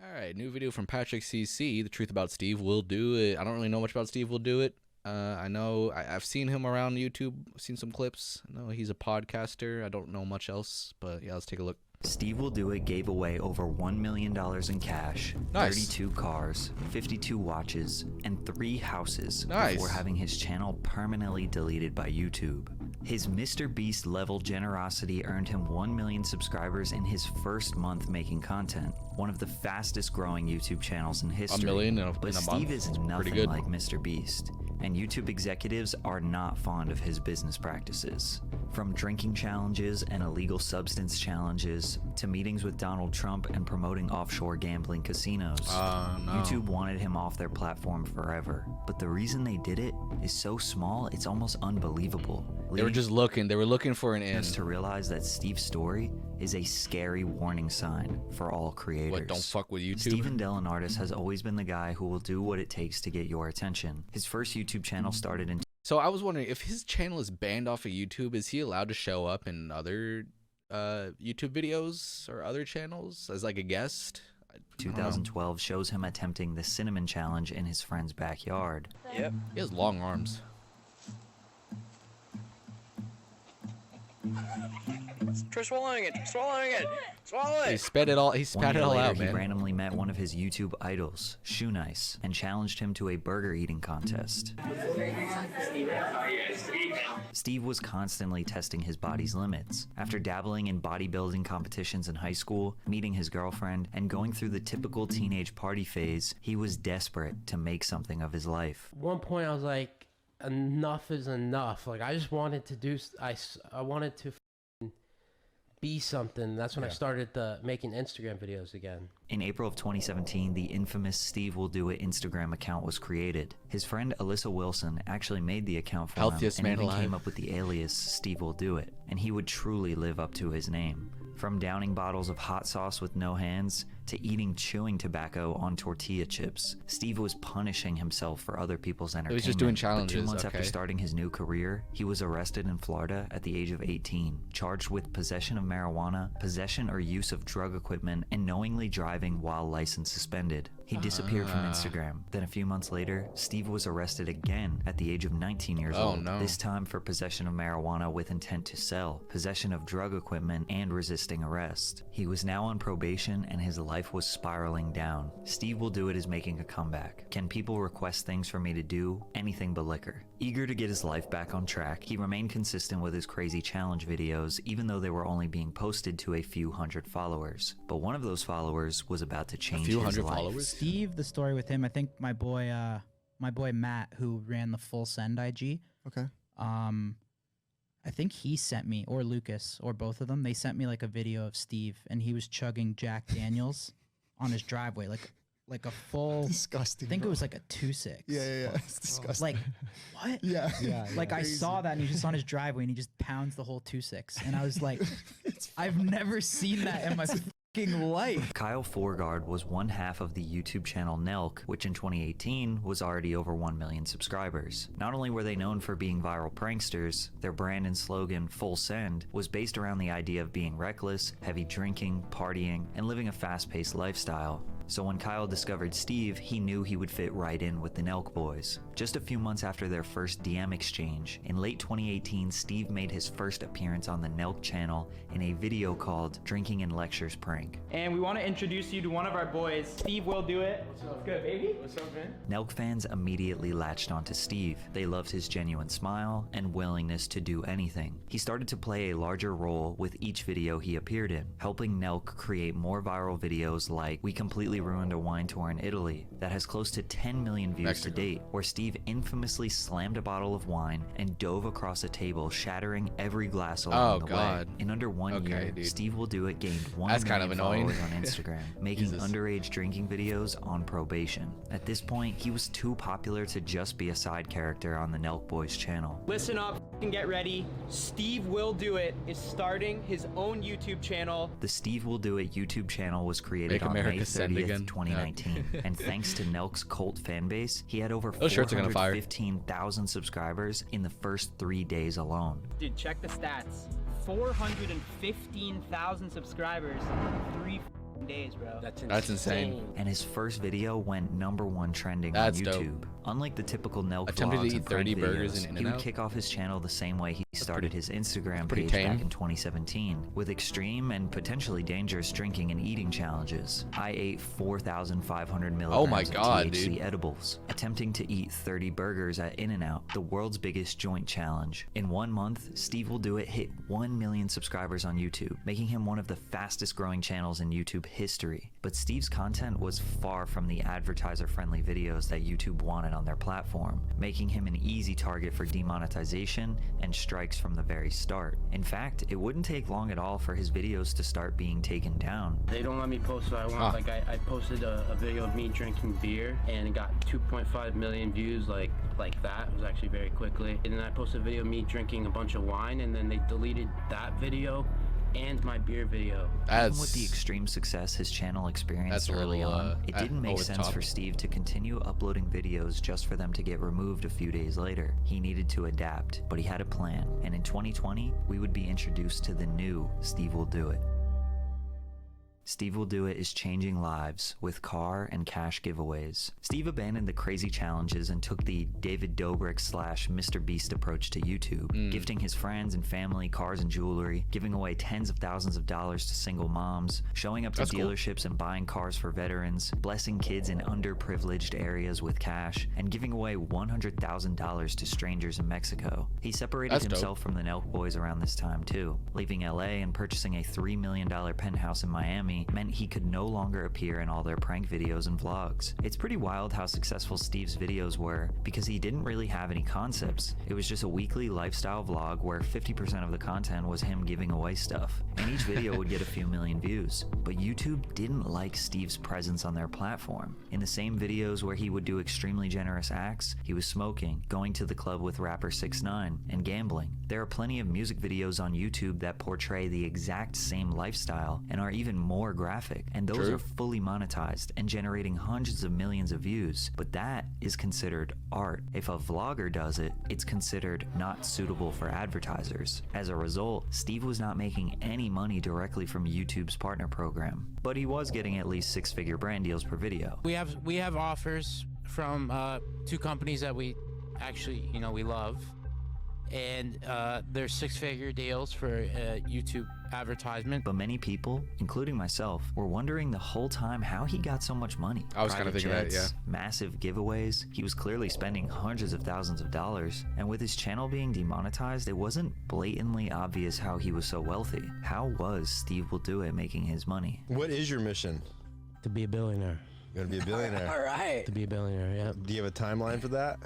All right, new video from Patrick CC. The truth about Steve will do it. I don't really know much about Steve will do it. I know I've seen him around YouTube. I've seen some clips. I know he's a podcaster. I don't know much else, but yeah, let's take a look. Steve Will Do It gave away over $1 million in cash, Nice. 32 cars, 52 watches, and 3 houses Nice. before having his channel permanently deleted by YouTube. His Mr. Beast level generosity earned him 1 million subscribers in his first month making content, one of the fastest growing YouTube channels in history. 1 million in a But month? Steve is That's pretty nothing good. like Mr. Beast, and YouTube executives are not fond of his business practices. From drinking challenges and illegal substance challenges to meetings with Donald Trump and promoting offshore gambling casinos, No. YouTube wanted him off their platform forever. But the reason they did it is so small, it's almost unbelievable. They were just looking. They were looking for an end. To realize that Steve's story is a scary warning sign for all creators. What? Don't fuck with YouTube. Steven Delanartis has always been the guy who will do what it takes to get your attention. His first YouTube channel started in So I was wondering if his channel is banned off of YouTube, is he allowed to show up in other YouTube videos or other channels as like a guest? I don't know. 2012 shows him attempting the cinnamon challenge in his friend's backyard. Yep. He has long arms. Try swallowing it. Swallowing it. Swallow He it. spat it all. He One spat it year all later, out, he man. randomly met one of his YouTube idols, Shoe Nice, and challenged him to a burger eating contest. Steve was constantly testing his body's limits. After dabbling in bodybuilding competitions in high school, meeting his girlfriend, and going through the typical teenage party phase, he was desperate to make something of his life. At one point I was like, enough is enough. Like I just wanted to do, I wanted to be something. That's when I started making Instagram videos again. In April of 2017, the infamous Steve Will Do It Instagram account was created. His friend Alyssa Wilson actually made the account for Healthiest him man and even alive. came up with the alias Steve Will Do It, and he would truly live up to his name. From downing bottles of hot sauce with no hands to eating chewing tobacco on tortilla chips, Steve was punishing himself for other people's entertainment. was just doing But challenges, 2 months after okay. starting his new career, he was arrested in Florida at the age of 18, charged with possession of marijuana, possession or use of drug equipment, and knowingly driving while license suspended. He disappeared from Instagram. Then a few months later, Steve was arrested again at the age of 19 years Oh, old, no. this time for possession of marijuana with intent to sell, possession of drug equipment, and resisting arrest. He was now on probation and his life was spiraling down. Steve Will Do It is making a comeback. Can people request things for me to do? Anything but liquor. Eager to get his life back on track, he remained consistent with his crazy challenge videos, even though they were only being posted to a few hundred followers. But one of those followers was about to change few his hundred life. followers? Steve, the story with him, I think my boy Matt, who ran the Full Send IG, Okay. I think he sent me, or Lucas, or both of them, they sent me like a video of Steve, and he was chugging Jack Daniels on his driveway, like a full, Disgusting. I think it bro. was like a 2.6. Yeah. It's disgusting. Like, what? yeah. Like I saw that and he's just on his driveway and he just pounds the whole 2.6. And I was like, I've never seen that in my fucking life. Kyle Forgard was one half of the YouTube channel Nelk, which in 2018 was already over 1 million subscribers. Not only were they known for being viral pranksters, their brand and slogan, Full Send, was based around the idea of being reckless, heavy drinking, partying, and living a fast-paced lifestyle. So when Kyle discovered Steve, he knew he would fit right in with the Nelk boys. Just a few months after their first DM exchange, in late 2018, Steve made his first appearance on the Nelk channel in a video called Drinking and Lectures Prank. And we want to introduce you to one of our boys, Steve Will Do It. What's up? Good, baby? What's up, man? Nelk fans immediately latched onto Steve. They loved his genuine smile and willingness to do anything. He started to play a larger role with each video he appeared in, helping Nelk create more viral videos like We Completely Ruined a Wine Tour in Italy that has close to 10 million views Mexico. to date, where Steve infamously slammed a bottle of wine and dove across a table, shattering every glass along the God. way. In under 1 Okay, year, dude. Steve Will Do It gained 1 That's kind million of annoying. followers on Instagram, making Jesus. underage drinking videos on probation. At this point, he was too popular to just be a side character on the Nelk Boys channel. Listen up and get ready. Steve Will Do It is starting his own YouTube channel. The Steve Will Do It YouTube channel was created Make on America May Send 30th, again. 2019, and thanks to Nelk's cult fan base, he had over Those shirts are gonna fire. 415,000 subscribers in the first 3 days alone. Dude, check the stats. 415,000 subscribers in 3 days, bro. That's insane. And his first video went #1 trending That's on dope. YouTube. Unlike the typical Nelk Attempted to vlogs eat and prank 30 burgers videos, in he would In-N-Out? kick off his channel the same way he started his Instagram pretty page tame. back in 2017, with extreme and potentially dangerous drinking and eating challenges. I ate 4,500 milligrams Oh my God, of THC dude. edibles, attempting to eat 30 burgers at In-N-Out, the world's biggest joint challenge. In 1 month, SteveWillDoIt hit 1 million subscribers on YouTube, making him one of the fastest growing channels in YouTube history. But Steve's content was far from the advertiser-friendly videos that YouTube wanted on their platform, making him an easy target for demonetization and strikes from the very start. In fact, it wouldn't take long at all for his videos to start being taken down. They don't let me post what I want. Like I posted a video of me drinking beer and it got 2.5 million views like that. It was actually very quickly. And then I posted a video of me drinking a bunch of wine and then they deleted that video and my beer video. Even with the extreme success his channel experienced that's a early little, on, it didn't make over the sense top. for Steve to continue uploading videos just for them to get removed a few days later. He needed to adapt, but he had a plan, and in 2020, we would be introduced to the new SteveWillDoIt. SteveWillDoIt is changing lives with car and cash giveaways. Steve abandoned the crazy challenges and took the David Dobrik / Mr. Beast approach to YouTube, gifting his friends and family cars and jewelry, giving away tens of thousands of dollars to single moms, showing up to That's cool. dealerships and buying cars for veterans, blessing kids in underprivileged areas with cash, and giving away $100,000 to strangers in Mexico. He separated That's dope. himself from the Nelk boys around this time too, leaving LA and purchasing a $3 million penthouse in Miami meant he could no longer appear in all their prank videos and vlogs. It's pretty wild how successful Steve's videos were because he didn't really have any concepts. It was just a weekly lifestyle vlog where 50% of the content was him giving away stuff, and each video would get a few million views. But YouTube didn't like Steve's presence on their platform. In the same videos where he would do extremely generous acts, he was smoking, going to the club with rapper 6ix9ine, and gambling. There are plenty of music videos on YouTube that portray the exact same lifestyle and are even more graphic, and those True. are fully monetized and generating hundreds of millions of views, but that is considered art. If a vlogger does it, it's considered not suitable for advertisers. As a result, Steve was not making any money directly from YouTube's partner program, but he was getting at least 6-figure brand deals per video. We have offers from 2 companies that we actually, we love, and they're 6-figure deals for YouTube advertisement. But many people, including myself, were wondering the whole time how he got so much money. I was kind of Private thinking that, jets, massive giveaways. He was clearly spending hundreds of thousands of dollars, and with his channel being demonetized, it wasn't blatantly obvious how he was so wealthy. How was SteveWillDoIt making his money? What is your mission? To be a billionaire. You're gonna be a billionaire. All right. To be a billionaire, yeah. Do you have a timeline for that?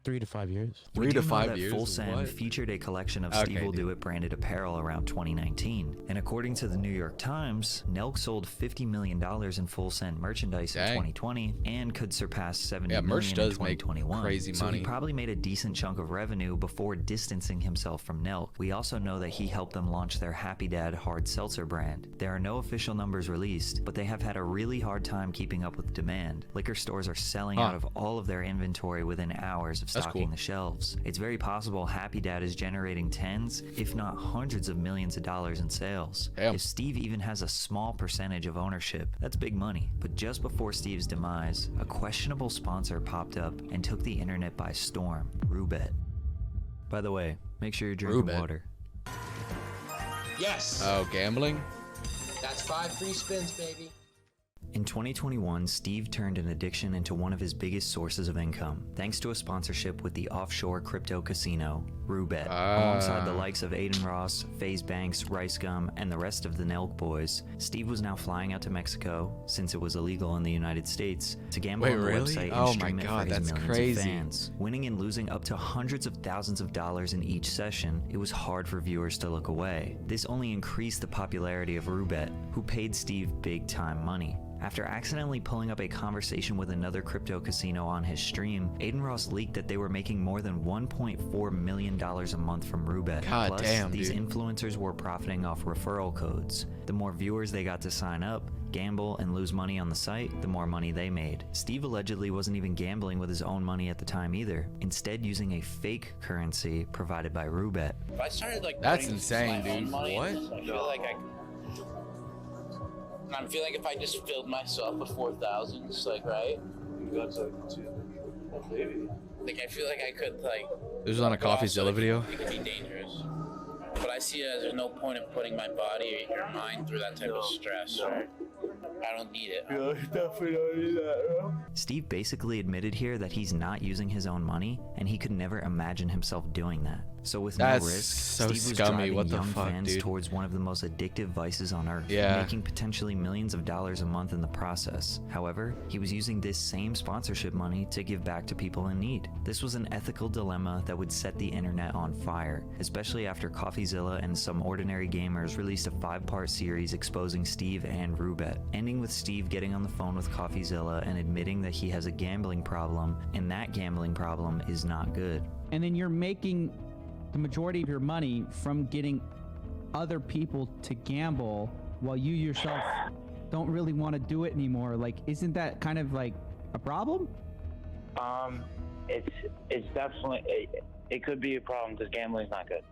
3 to 5 years. 3 We to do know 5 that years. Full Send What? featured a collection of Okay, SteveWillDoIt branded apparel around 2019, and according to the New York Times, Nelk sold $50 million in Full Send merchandise in Dang. 2020 and could surpass 70 Yeah, million merch in does make 2021. crazy so money. he probably made a decent chunk of revenue before distancing himself from Nelk. We also know that he helped them launch their Happy Dad hard seltzer brand. There are no official numbers released, but they have had a really hard time keeping up with demand. Liquor stores are selling out of all of their inventory within hours of That's stocking cool. the shelves. It's very possible Happy Dad is generating tens, if not hundreds of millions of dollars in sales. Damn. If Steve even has a small percentage of ownership, that's big money. But just before Steve's demise, a questionable sponsor popped up and took the internet by storm, Roobet. By the way, make sure you're drinking Roobet. water. Yes. Oh, gambling? That's 5 free spins, baby. In 2021, Steve turned an addiction into one of his biggest sources of income, thanks to a sponsorship with the offshore crypto casino, Roobet. Alongside the likes of Aiden Ross, FaZe Banks, Rice Gum, and the rest of the Nelk boys, Steve was now flying out to Mexico, since it was illegal in the United States, to gamble Wait, on the really? website and Oh my stream it God, for his that's millions crazy. of fans. Winning and losing up to hundreds of thousands of dollars in each session, it was hard for viewers to look away. This only increased the popularity of Roobet, who paid Steve big-time money. After accidentally pulling up a conversation with another crypto casino on his stream, Aiden Ross leaked that they were making more than $1.4 million a month from Roobet. God Plus, damn, these dude. influencers were profiting off referral codes. The more viewers they got to sign up, gamble, and lose money on the site, the more money they made. Steve allegedly wasn't even gambling with his own money at the time either, instead using a fake currency provided by Roobet. If I started That's insane, dude. What? I feel like I And I feel like if I just filled myself with 4,000, it's like, right? That's like maybe. Like, I feel like I could, like... This was on a CoffeeZilla video. It could be dangerous. But I see it as there's no point in putting my body or your mind through that type of stress. Right? I don't need it. Yeah, definitely don't need that, bro. Steve basically admitted here that he's not using his own money, and he could never imagine himself doing that. So with That's no risk, so Steve was scummy. driving What the young fuck, fans dude? towards one of the most addictive vices on earth, Yeah. making potentially millions of dollars a month in the process. However, he was using this same sponsorship money to give back to people in need. This was an ethical dilemma that would set the internet on fire, especially after CoffeeZilla and Some Ordinary Gamers released a 5-part series exposing Steve and Rubet, ending with Steve getting on the phone with CoffeeZilla and admitting that he has a gambling problem, and that gambling problem is not good. And then you're making the majority of your money from getting other people to gamble while you yourself don't really want to do it anymore. Like, isn't that kind of like a problem? It's definitely, it could be a problem because gambling's not good.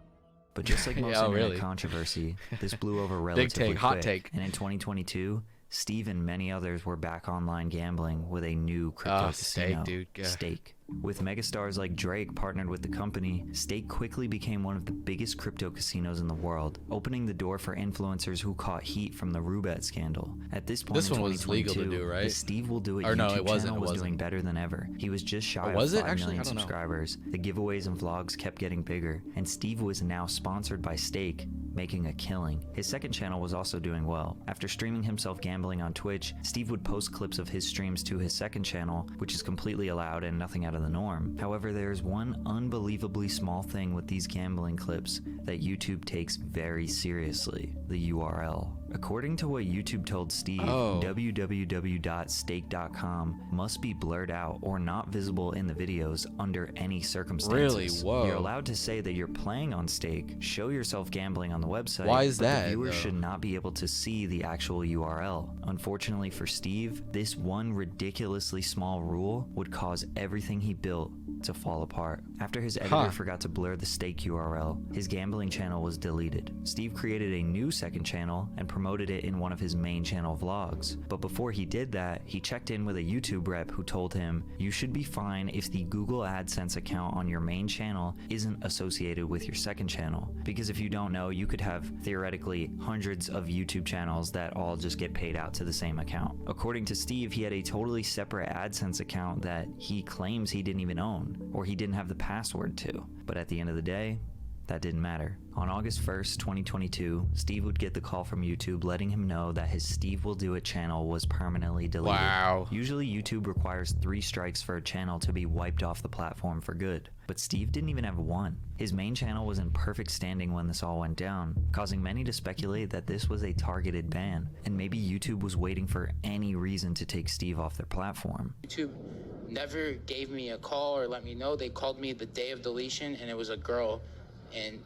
But just like most Yeah, internet really. controversy, this blew over Big relatively take, hot quick. take. And in 2022, Steve and many others were back online gambling with a new crypto casino, Stake, dude. Yeah. Stake. With megastars like Drake partnered with the company, Stake quickly became one of the biggest crypto casinos in the world, opening the door for influencers who caught heat from the Rubet scandal. At this point This in one was legal to 2022, do, right? the Steve Will Do It Or no, YouTube it wasn't, channel it was wasn't. doing better than ever. He was just shy was of it? 5 Actually, million I don't know. subscribers. The giveaways and vlogs kept getting bigger, and Steve was now sponsored by Stake, making a killing. His second channel was also doing well. After streaming himself gambling on Twitch, Steve would post clips of his streams to his second channel, which is completely allowed and nothing out of the norm. However, there is one unbelievably small thing with these gambling clips that YouTube takes very seriously: the URL. According to what YouTube told Steve, www.stake.com must be blurred out or not visible in the videos under any circumstances. Really? Whoa. You're allowed to say that you're playing on Stake, show yourself gambling on the website. Why is but that, the viewers though? should not be able to see the actual URL. Unfortunately for Steve, this one ridiculously small rule would cause everything he built to fall apart. After his editor forgot to blur the Stake URL, his gambling channel was deleted. Steve created a new second channel and promoted it in one of his main channel vlogs. But before he did that, he checked in with a YouTube rep who told him, "You should be fine if the Google AdSense account on your main channel isn't associated with your second channel. Because if you don't know, you could have theoretically hundreds of YouTube channels that all just get paid out to the same account." According to Steve, he had a totally separate AdSense account that he claims he didn't even own, or he didn't have the password to. But at the end of the day, that didn't matter. On August 1st, 2022, Steve would get the call from YouTube letting him know that his Steve Will Do It channel was permanently deleted. Wow. Usually YouTube requires 3 strikes for a channel to be wiped off the platform for good, but Steve didn't even have one. His main channel was in perfect standing when this all went down, causing many to speculate that this was a targeted ban, and maybe YouTube was waiting for any reason to take Steve off their platform. YouTube never gave me a call or let me know. They called me the day of deletion, and it was a girl, and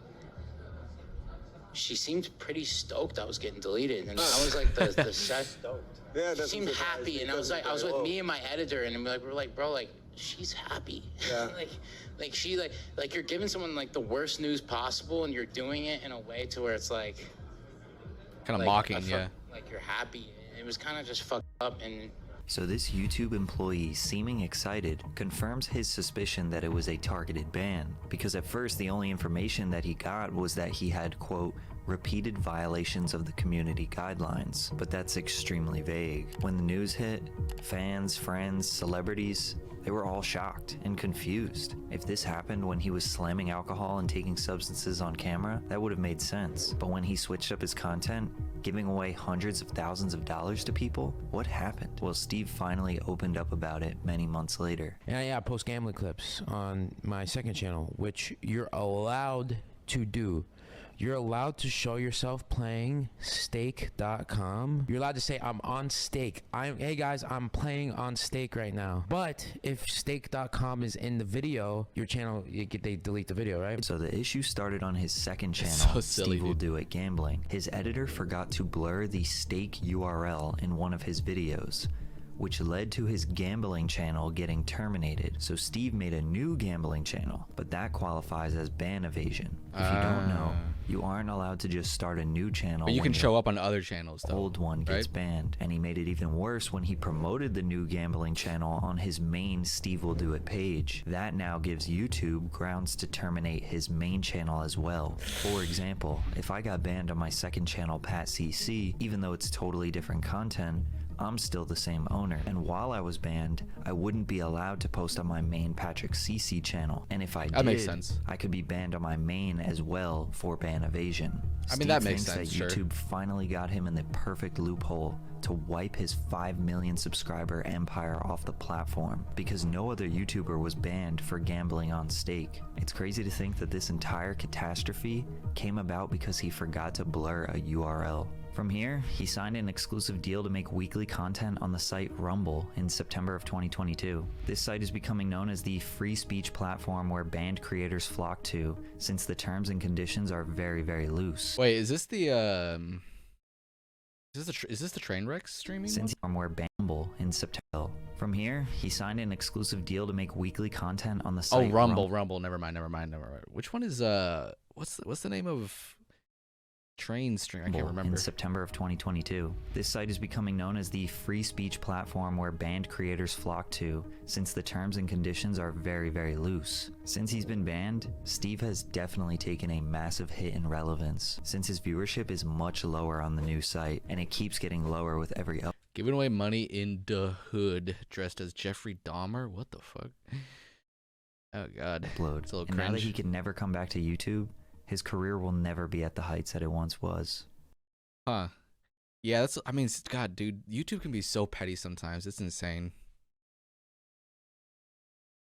she seemed pretty stoked I was getting deleted, and I was like the stoked. Yeah, She seemed happy, and I was with me and my editor, and we're like, bro, like, she's happy. Yeah. like she like you're giving someone like the worst news possible, and you're doing it in a way to where it's like Kind of like, mocking, yeah. like you're happy. It was kind of just fucked up. And So this YouTube employee, seeming excited, confirms his suspicion that it was a targeted ban, because at first the only information that he got was that he had, quote, repeated violations of the community guidelines, but that's extremely vague. When the news hit, fans, friends, celebrities, they were all shocked and confused. If this happened when he was slamming alcohol and taking substances on camera, that would have made sense. But when he switched up his content, giving away hundreds of thousands of dollars to people, what happened? Well, Steve finally opened up about it many months later. Yeah, I post gambling clips on my second channel, which you're allowed to do. You're allowed to show yourself playing stake.com. You're allowed to say, I'm on stake. Hey guys, I'm playing on stake right now. But if stake.com is in the video, your channel, they delete the video, right? So the issue started on his second channel, So silly, Steve Will dude. Do It Gambling. His editor forgot to blur the stake URL in one of his videos, which led to his gambling channel getting terminated. So Steve made a new gambling channel, but that qualifies as ban evasion. If you don't know, You aren't allowed to just start a new channel. But you when can show up on other channels, though. Old one gets right? banned. And he made it even worse when he promoted the new gambling channel on his main Steve Will Do It page. That now gives YouTube grounds to terminate his main channel as well. For example, if I got banned on my second channel, Pat CC, even though it's totally different content, I'm still the same owner, and while I was banned, I wouldn't be allowed to post on my main Patrick CC channel, and if I That makes did, sense. I could be banned on my main as well for ban evasion. I mean, that makes thinks sense, that YouTube finally got him in the perfect loophole to wipe his 5 million subscriber empire off the platform, because no other YouTuber was banned for gambling on stake. It's crazy to think that this entire catastrophe came about because he forgot to blur a URL. From here, he signed an exclusive deal to make weekly content on the site Rumble in September of 2022. This site is becoming known as the free speech platform where banned creators flock to, since the terms and conditions are very, very loose. Wait, is this the is this the train wreck streaming? Since where Rumble in September. From here, he signed an exclusive deal to make weekly content on the site. Oh, Rumble. Never mind. Which one is what's the name of train stream? I can't remember. In September of 2022. This site is becoming known as the free speech platform where banned creators flock to, since the terms and conditions are very, very loose. Since he's been banned, Steve has definitely taken a massive hit in relevance, since his viewership is much lower on the new site, and it keeps getting lower with every update. Giving away money in the hood, dressed as Jeffrey Dahmer? What the fuck? Oh god. Upload. It's a little and now that cringe. he can never come back to YouTube, his career will never be at the heights that it once was. Huh. Yeah, I mean, God, dude, YouTube can be so petty sometimes. It's insane.